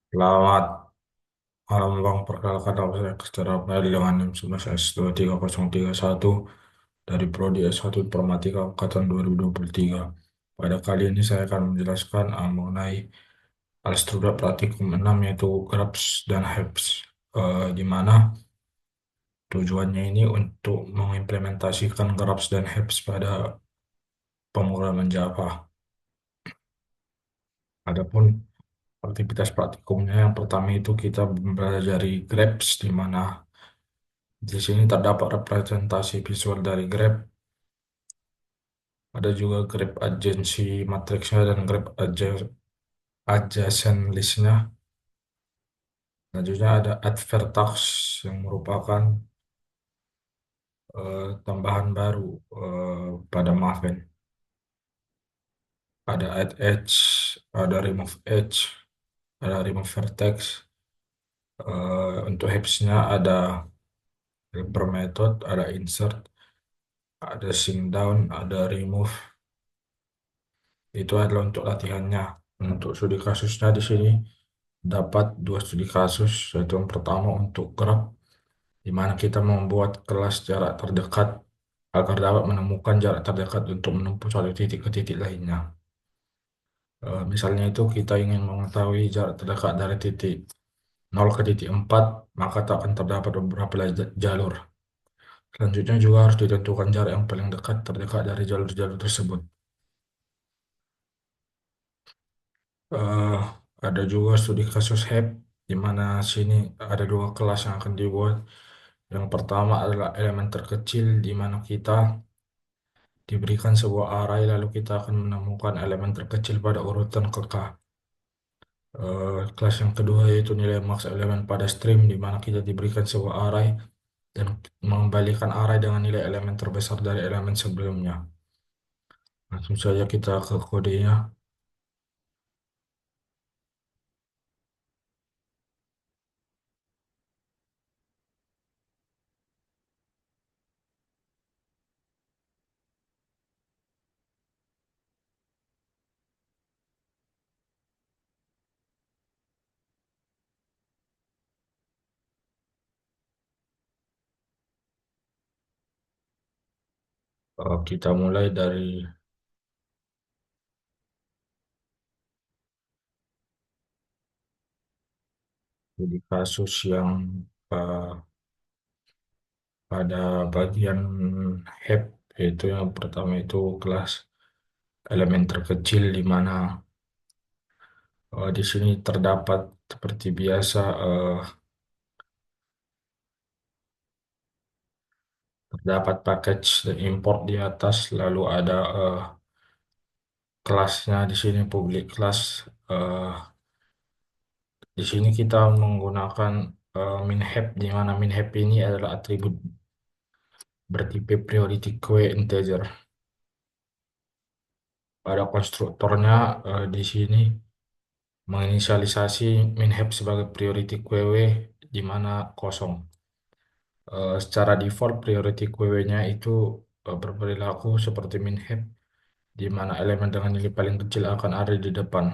Selamat malam Bang, perkenalkan nama saya Secara Abnel dengan NIM 11S23031 dari Prodi S1 Informatika Angkatan 2023. Pada kali ini saya akan menjelaskan mengenai struktur praktikum 6 yaitu GRAPS dan HAPS, di mana tujuannya ini untuk mengimplementasikan GRAPS dan HAPS pada pemrograman Java. Adapun aktivitas praktikumnya yang pertama itu kita mempelajari GRAPS, di mana di sini terdapat representasi visual dari grab, ada juga grab agency matriksnya dan grab adjacent listnya. Selanjutnya ada add vertex yang merupakan tambahan baru pada Maven. Ada add edge, ada remove edge, ada remove vertex. Untuk heaps-nya ada helper method, ada insert, ada sync down, ada remove. Itu adalah untuk latihannya. Untuk studi kasusnya di sini dapat dua studi kasus, yaitu yang pertama untuk grab, di mana kita membuat kelas jarak terdekat agar dapat menemukan jarak terdekat untuk menempuh suatu titik ke titik lainnya. Misalnya itu kita ingin mengetahui jarak terdekat dari titik 0 ke titik 4, maka tak akan terdapat beberapa jalur. Selanjutnya juga harus ditentukan jarak yang paling dekat terdekat dari jalur-jalur tersebut. Eh, ada juga studi kasus HEP, di mana sini ada dua kelas yang akan dibuat. Yang pertama adalah elemen terkecil, di mana kita diberikan sebuah array lalu kita akan menemukan elemen terkecil pada urutan ke K. Kelas yang kedua yaitu nilai max elemen pada stream, di mana kita diberikan sebuah array dan mengembalikan array dengan nilai elemen terbesar dari elemen sebelumnya. Langsung saja kita ke kodenya. Kita mulai dari studi kasus yang eh, pada bagian HEP, yaitu yang pertama itu kelas elemen terkecil, di mana di sini terdapat seperti biasa, terdapat package dan import di atas, lalu ada kelasnya di sini public class. Eh, di sini kita menggunakan min-hep, di mana min-hep ini adalah atribut bertipe priority queue integer. Pada konstruktornya di sini menginisialisasi min-hep sebagai priority queue di mana kosong. Secara default priority queue-nya itu berperilaku seperti min-hep, di mana elemen dengan nilai paling kecil akan ada di depan.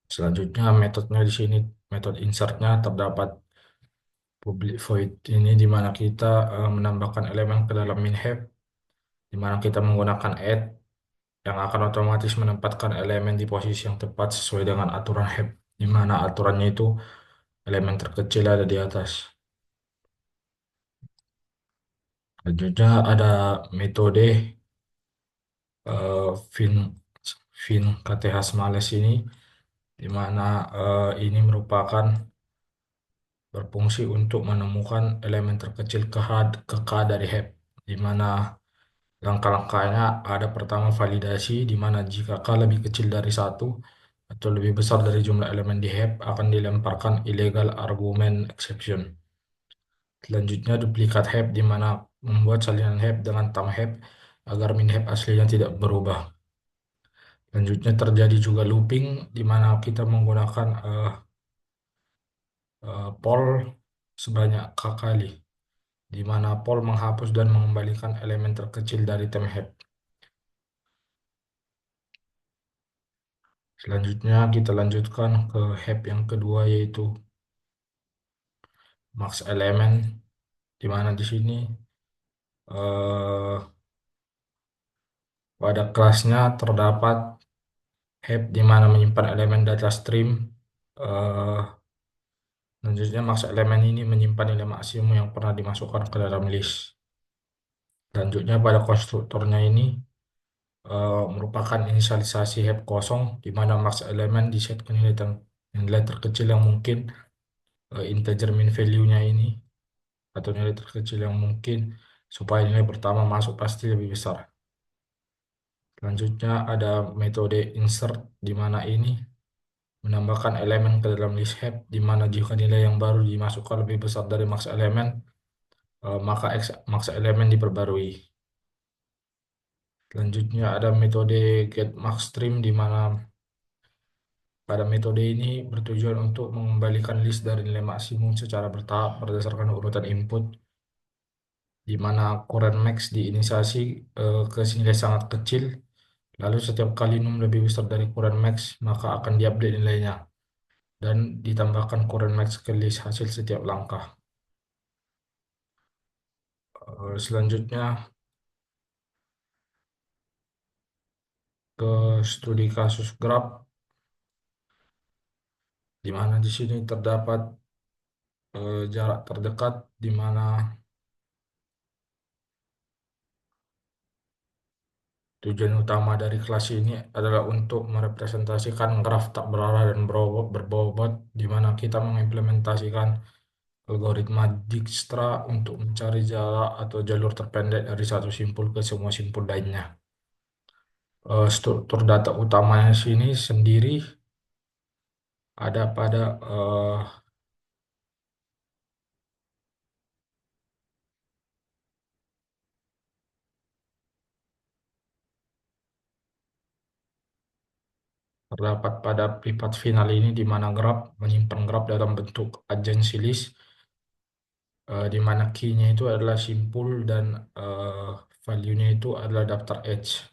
Selanjutnya metodenya di sini, metode insertnya terdapat public void ini, di mana kita menambahkan elemen ke dalam min-hep, di mana kita menggunakan add yang akan otomatis menempatkan elemen di posisi yang tepat sesuai dengan aturan hep, di mana aturannya itu elemen terkecil ada di atas. Selanjutnya ada metode fin fin KTH Smales ini, di mana ini merupakan berfungsi untuk menemukan elemen terkecil ke K dari HEP, di mana langkah-langkahnya ada pertama validasi, di mana jika K lebih kecil dari satu atau lebih besar dari jumlah elemen di HEP akan dilemparkan illegal argument exception. Selanjutnya duplikat HEP, di mana membuat salinan HEP dengan tam HEP agar min HEP aslinya tidak berubah. Selanjutnya terjadi juga looping, di mana kita menggunakan poll sebanyak K kali, di mana poll menghapus dan mengembalikan elemen terkecil dari tem HEP. Selanjutnya kita lanjutkan ke HEP yang kedua yaitu max element, di mana di sini eh, pada kelasnya terdapat HEP di mana menyimpan elemen data stream. Eh, Selanjutnya max element ini menyimpan nilai maksimum yang pernah dimasukkan ke dalam list. Selanjutnya pada konstruktornya ini merupakan inisialisasi HEP kosong di mana max element diset ke nilai terkecil yang mungkin, integer min value-nya ini atau nilai terkecil yang mungkin supaya nilai pertama masuk pasti lebih besar. Selanjutnya ada metode insert di mana ini menambahkan elemen ke dalam list heap di mana jika nilai yang baru dimasukkan lebih besar dari max elemen, maka max elemen diperbarui. Selanjutnya ada metode get max stream di mana pada metode ini bertujuan untuk mengembalikan list dari nilai maksimum secara bertahap berdasarkan urutan input, di mana current max diinisiasi ke nilai sangat kecil. Lalu setiap kali num lebih besar dari current max, maka akan diupdate nilainya dan ditambahkan current max ke list hasil setiap langkah. Selanjutnya ke studi kasus graph, di mana di sini terdapat jarak terdekat, di mana tujuan utama dari kelas ini adalah untuk merepresentasikan graf tak berarah dan berbobot, di mana kita mengimplementasikan algoritma Dijkstra untuk mencari jarak atau jalur terpendek dari satu simpul ke semua simpul lainnya. Struktur data utamanya sini sendiri ada pada terdapat pada privat final ini di mana graf menyimpan graf dalam bentuk agency list, di mana key-nya itu adalah simpul dan eh, value-nya itu adalah daftar edge.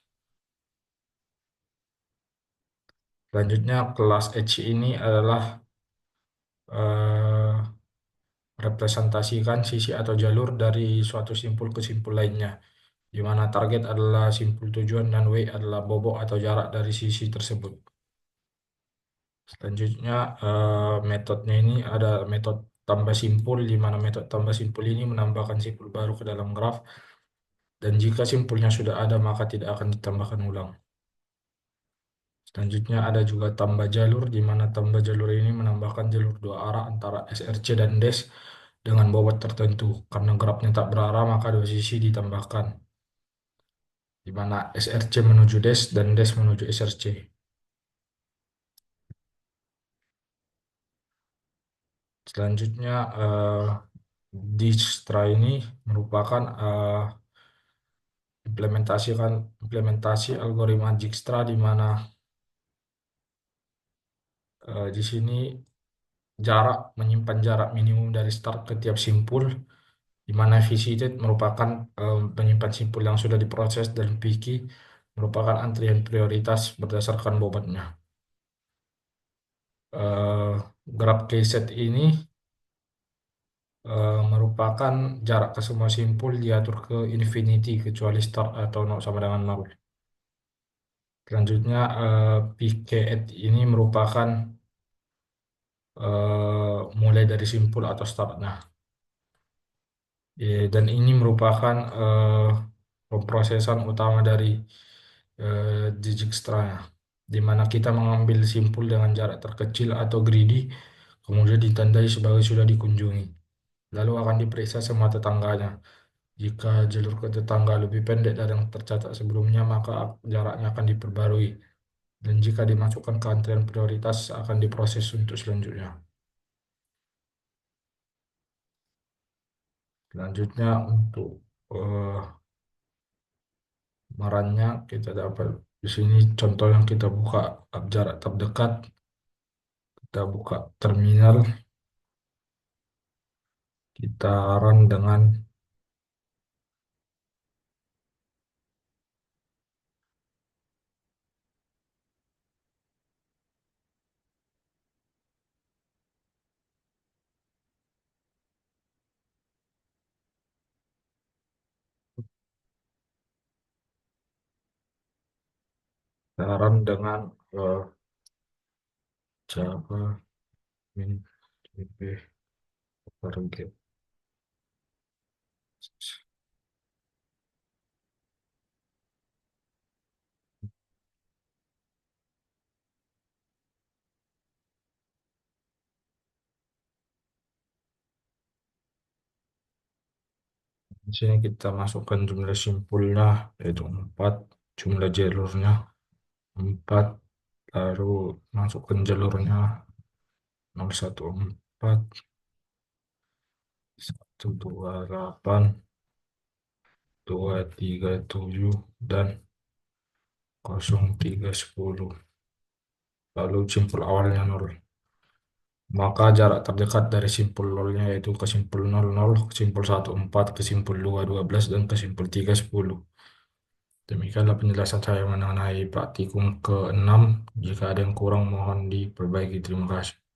Selanjutnya kelas edge ini adalah eh, representasikan sisi atau jalur dari suatu simpul ke simpul lainnya, di mana target adalah simpul tujuan dan W adalah bobot atau jarak dari sisi tersebut. Selanjutnya metodenya ini ada metode tambah simpul, di mana metode tambah simpul ini menambahkan simpul baru ke dalam graf, dan jika simpulnya sudah ada maka tidak akan ditambahkan ulang. Selanjutnya ada juga tambah jalur, di mana tambah jalur ini menambahkan jalur dua arah antara SRC dan dash dengan bobot tertentu. Karena grafnya tak berarah maka dua sisi ditambahkan, di mana SRC menuju dash dan dash menuju SRC. Selanjutnya Dijkstra ini merupakan implementasi algoritma Dijkstra, di mana di sini jarak menyimpan jarak minimum dari start ke tiap simpul, di mana visited merupakan menyimpan simpul yang sudah diproses dan picky merupakan antrian prioritas berdasarkan bobotnya. Eh, Graph keyset ini merupakan jarak ke semua simpul diatur ke infinity kecuali start atau 0 sama dengan 0. Selanjutnya pket ini merupakan mulai dari simpul atau startnya. Dan ini merupakan pemrosesan utama dari Dijkstra, di mana kita mengambil simpul dengan jarak terkecil atau greedy, kemudian ditandai sebagai sudah dikunjungi. Lalu akan diperiksa semua tetangganya. Jika jalur ke tetangga lebih pendek dari yang tercatat sebelumnya, maka jaraknya akan diperbarui. Dan jika dimasukkan ke antrian prioritas, akan diproses untuk selanjutnya. Selanjutnya untuk eh, Marannya kita dapat di sini contoh yang kita buka jarak terdekat, kita buka terminal, kita run dengan Saran dengan Java min DB per G. Di sini kita masukkan jumlah simpulnya, yaitu 4, jumlah jalurnya 4, lalu masukkan jalurnya 014, 128, 237, dan 0310. Lalu simpul awalnya 0. Maka jarak terdekat dari simpul nolnya yaitu ke simpul 00, ke simpul 14, ke simpul 212, dan ke simpul 310. Demikianlah penjelasan saya mengenai praktikum ke-6. Jika ada yang kurang mohon diperbaiki. Terima kasih.